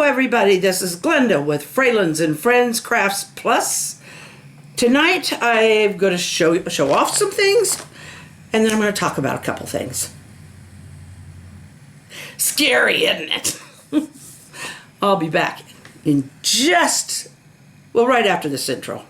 Hello everybody, this is Glenda with Fralins and Friends Crafts Plus. Tonight I'm going to show off some things, and then I'm going to talk about a couple things. Scary, isn't it? I'll be back in right after this intro.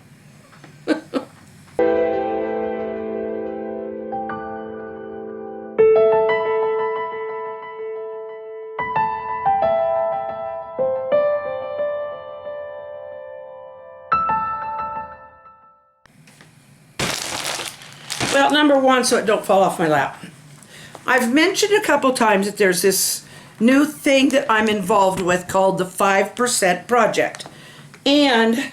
Well, number one, so it don't fall off my lap. I've mentioned a couple times that there's this new thing that I'm involved with called the 5% Project. And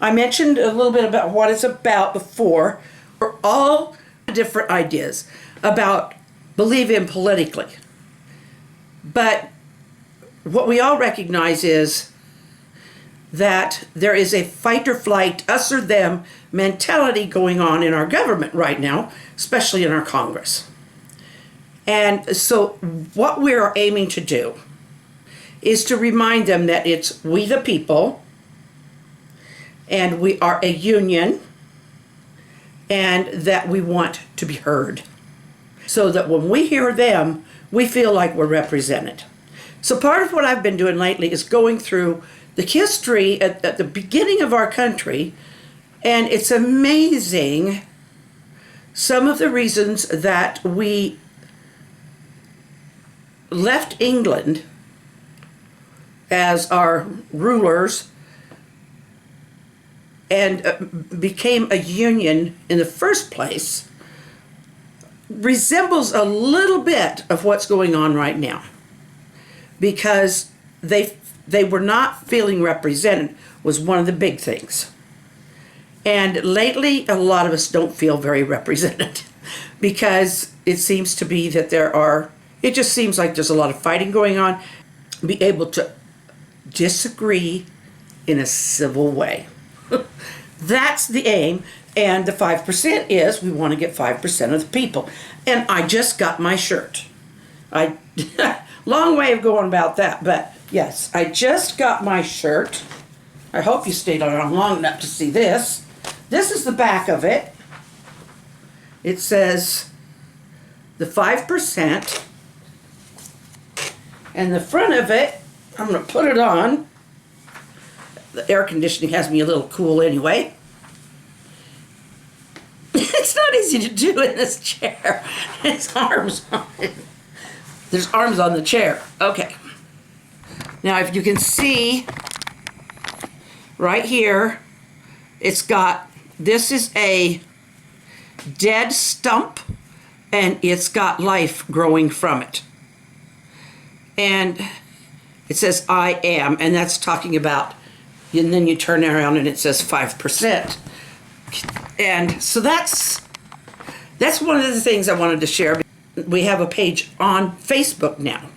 I mentioned a little bit about what it's about before. For all different ideas about believing politically. But what we all recognize is that there is a fight or flight, us or them mentality going on in our government right now, especially in our Congress. And so what we're aiming to do is to remind them that it's we the people, and we are a union, and that we want to be heard. So that when we hear them, we feel like we're represented. So part of what I've been doing lately is going through the history at the beginning of our country, and it's amazing some of the reasons that we left England as our rulers and became a union in the first place resembles a little bit of what's going on right now, because they were not feeling represented was one of the big things. And lately, a lot of us don't feel very represented because it seems to be that it just seems like there's a lot of fighting going on. Be able to disagree in a civil way. That's the aim. And the 5% is we want to get 5% of the people. And I just got my shirt. Long way of going about that, but yes, I just got my shirt. I hope you stayed on long enough to see this. This is the back of it. It says the 5%. And the front of it, I'm going to put it on. The air conditioning has me a little cool anyway. It's not easy to do in this chair. There's arms on it. There's arms on the chair. Okay. Now, if you can see right here, this is a dead stump, and it's got life growing from it. And it says, I am, and that's talking about, and then you turn around and it says 5%. And so that's one of the things I wanted to share. We have a page on Facebook now.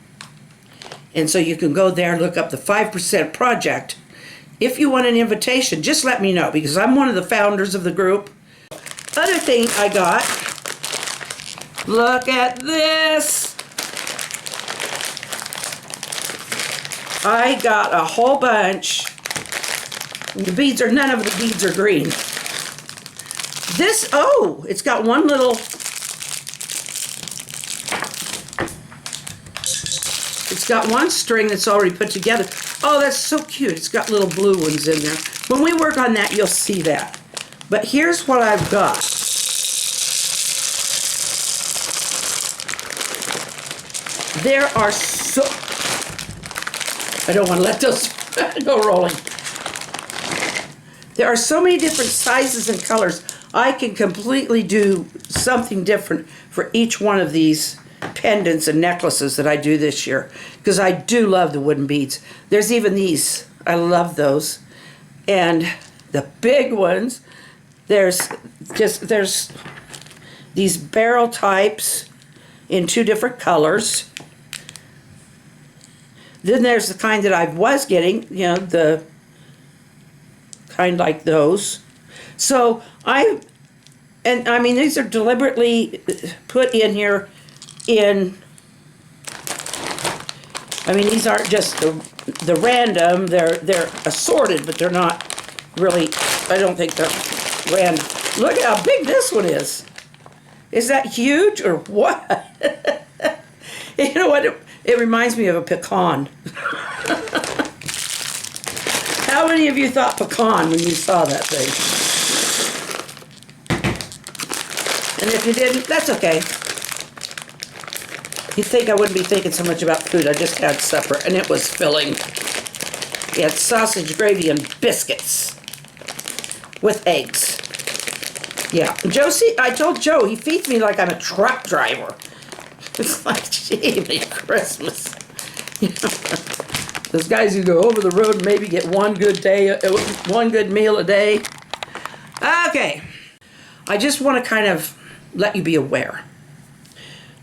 And so you can go there and look up the 5% Project. If you want an invitation, just let me know, because I'm one of the founders of the group. Other thing I got, look at this. I got a whole bunch. None of the beads are green. It's got one little, it's got one string that's already put together. Oh, that's so cute. It's got little blue ones in there. When we work on that, you'll see that. But here's what I've got. There are I don't want to let those go rolling. There are so many different sizes and colors. I can completely do something different for each one of these pendants and necklaces that I do this year, because I do love the wooden beads. There's even these. I love those. And the big ones, there's these barrel types in 2 different colors. Then there's the kind that I was getting, the kind like those. So I mean, these are deliberately put in here in I mean, these aren't just the random, they're assorted, but they're not really, I don't think they're random. Look at how big this one is. Is that huge or what? You know what? It reminds me of a pecan. How many of you thought pecan when you saw that thing? And if you didn't, that's okay. You'd think I wouldn't be thinking so much about food. I just had supper, and it was filling. We had sausage, gravy, and biscuits with eggs. Yeah, Josie, I told Joe, he feeds me like I'm a truck driver. It's like, gee, Christmas. You know, those guys who go over the road and maybe get one good meal a day. Okay, I just want to kind of let you be aware.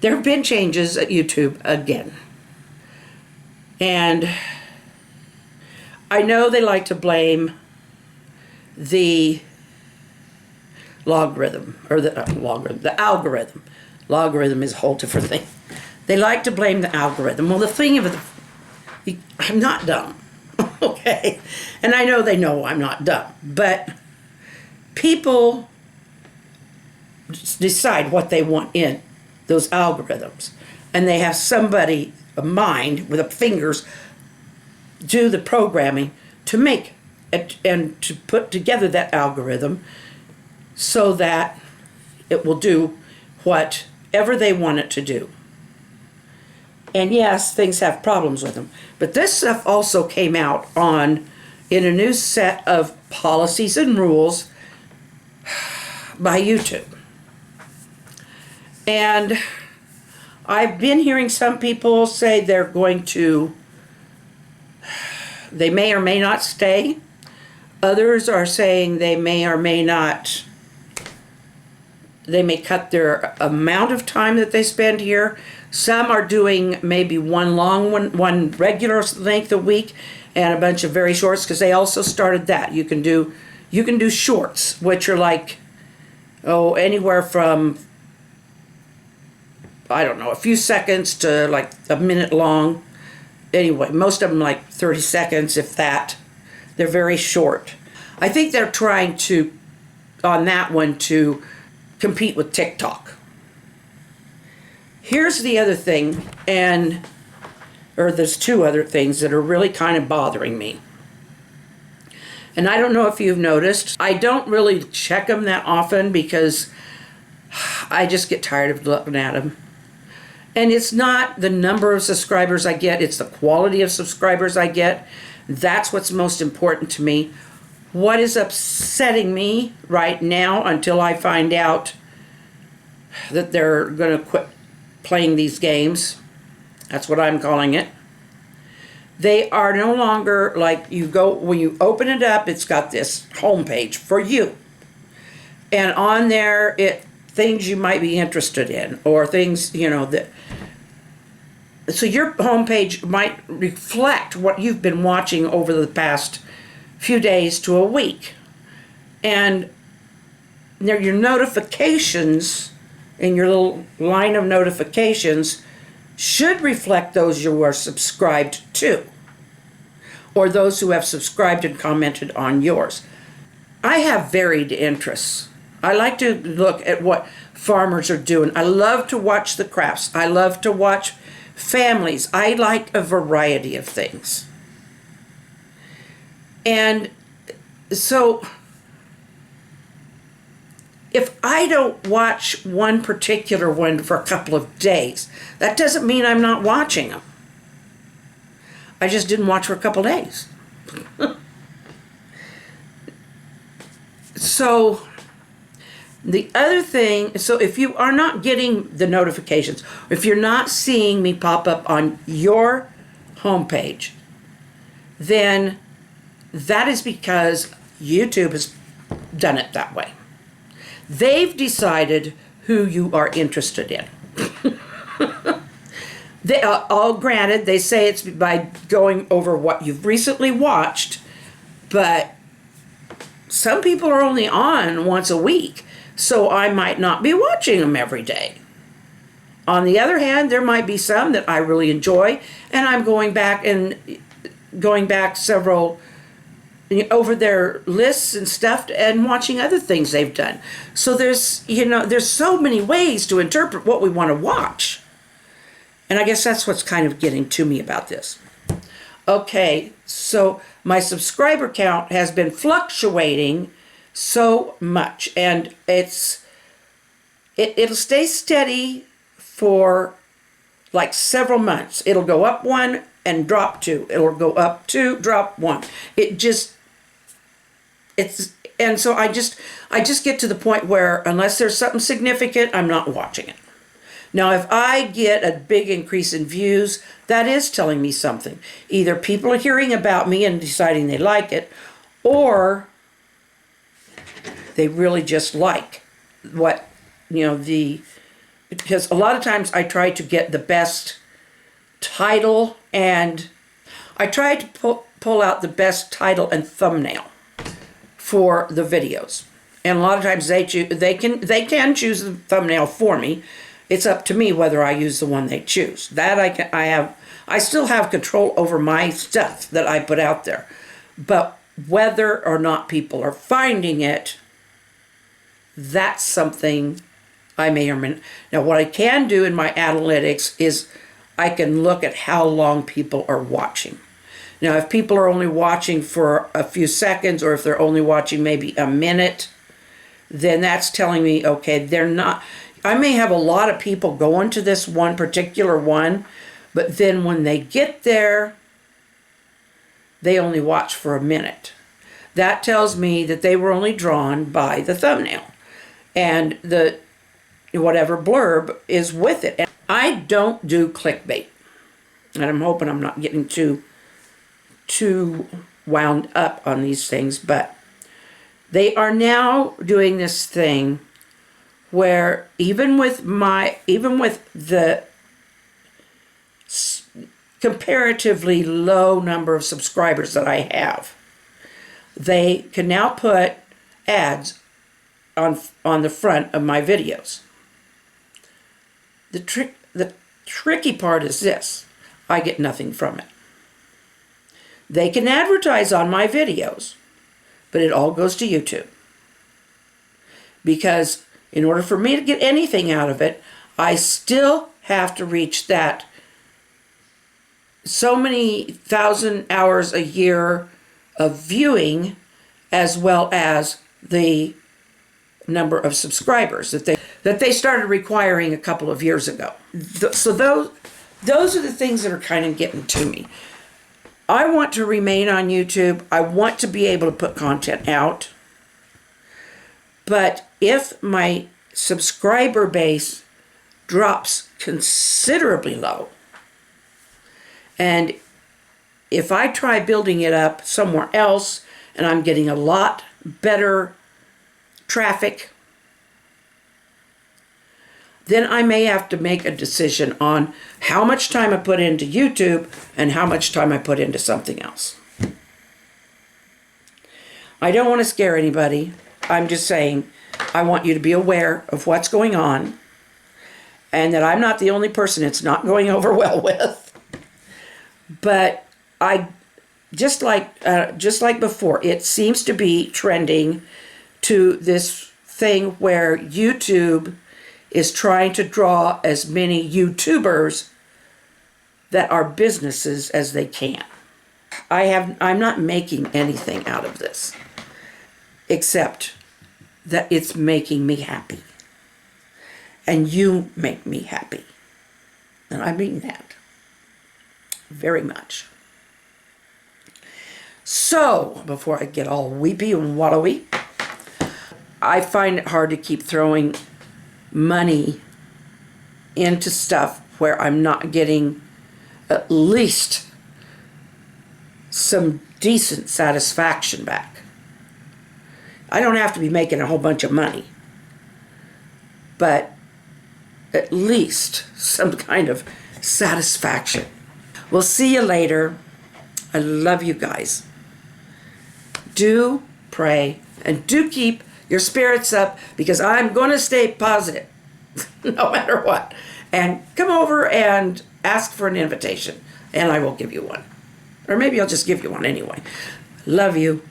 There have been changes at YouTube again. And I know they like to blame the logarithm, or the algorithm. Logarithm is a whole different thing. They like to blame the algorithm. Well, the thing of it, I'm not dumb, okay? And I know they know I'm not dumb, but people decide what they want in those algorithms. And they have somebody, a mind with fingers, do the programming to make it and to put together that algorithm so that it will do whatever they want it to do. And yes, things have problems with them. But this stuff also came out in a new set of policies and rules by YouTube. And I've been hearing some people say they may or may not stay. Others are saying they may or may not, they may cut their amount of time that they spend here. Some are doing maybe one regular length a week and a bunch of very shorts, because they also started that. You can do shorts, which are like, anywhere from, I don't know, a few seconds to like a minute long. Anyway, most of them like 30 seconds, if that. They're very short. I think they're trying to, on that one, to compete with TikTok. Here's the other thing, or there's two other things that are really kind of bothering me. And I don't know if you've noticed, I don't really check them that often because I just get tired of looking at them. And it's not the number of subscribers I get, it's the quality of subscribers I get. That's what's most important to me. What is upsetting me right now, until I find out that they're going to quit playing these games, that's what I'm calling it. They are no longer like, when you open it up, it's got this homepage for you. And on there, things you might be interested in, or things, so your homepage might reflect what you've been watching over the past few days to a week. And your notifications in your little line of notifications should reflect those you are subscribed to, or those who have subscribed and commented on yours. I have varied interests. I like to look at what farmers are doing. I love to watch the crafts. I love to watch families. I like a variety of things. And so if I don't watch one particular one for a couple of days, that doesn't mean I'm not watching them. I just didn't watch for a couple of days. So the other thing, so if you are not getting the notifications, if you're not seeing me pop up on your homepage, then that is because YouTube has done it that way. They've decided who you are interested in. All granted, they say it's by going over what you've recently watched, but some people are only on once a week, so I might not be watching them every day. On the other hand, there might be some that I really enjoy, and I'm going back several over their lists and stuff and watching other things they've done. So there's so many ways to interpret what we want to watch. And I guess that's what's kind of getting to me about this. Okay, so my subscriber count has been fluctuating so much, and it'll stay steady for like several months. It'll go up one and drop two. It'll go up two, drop one. And so I just get to the point where unless there's something significant, I'm not watching it. Now, if I get a big increase in views, that is telling me something. Either people are hearing about me and deciding they like it, or they really just like what, because a lot of times I try to get the best title, and I try to pull out the best title and thumbnail for the videos. And a lot of times they can choose the thumbnail for me. It's up to me whether I use the one they choose. That I still have control over my stuff that I put out there. But whether or not people are finding it, that's something I may or may not. Now, what I can do in my analytics is I can look at how long people are watching. Now, if people are only watching for a few seconds, or if they're only watching maybe a minute, then that's telling me, okay, they're not. I may have a lot of people going to this one particular one, but then when they get there, they only watch for a minute. That tells me that they were only drawn by the thumbnail and the whatever blurb is with it. And I don't do clickbait, and I'm hoping I'm not getting too wound up on these things, but they are now doing this thing where even with the comparatively low number of subscribers that I have, they can now put ads on the front of my videos. The tricky part is this: I get nothing from it. They can advertise on my videos, but it all goes to YouTube. Because in order for me to get anything out of it, I still have to reach that so many thousand hours a year of viewing, as well as the number of subscribers that they started requiring a couple of years ago. So those are the things that are kind of getting to me. I want to remain on YouTube. I want to be able to put content out. But if my subscriber base drops considerably low, and if I try building it up somewhere else and I'm getting a lot better traffic, then I may have to make a decision on how much time I put into YouTube and how much time I put into something else. I don't want to scare anybody. I'm just saying I want you to be aware of what's going on, and that I'm not the only person it's not going over well with. But just like before, it seems to be trending to this thing where YouTube is trying to draw as many YouTubers that are businesses as they can. I'm not making anything out of this, except that it's making me happy. And you make me happy. And I mean that very much. So, before I get all weepy and wallowy, I find it hard to keep throwing money into stuff where I'm not getting at least some decent satisfaction back. I don't have to be making a whole bunch of money, but at least some kind of satisfaction. We'll see you later. I love you guys. Do pray and do keep your spirits up, because I'm going to stay positive no matter what. and come over and ask for an invitation, and I will give you one. Or maybe I'll just give you one anyway. Love you.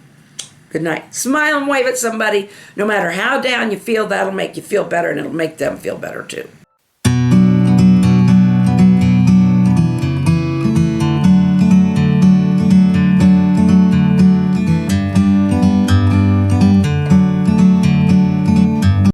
Good night. Smile and wave at somebody. No matter how down you feel, that'll make you feel better, and it'll make them feel better too.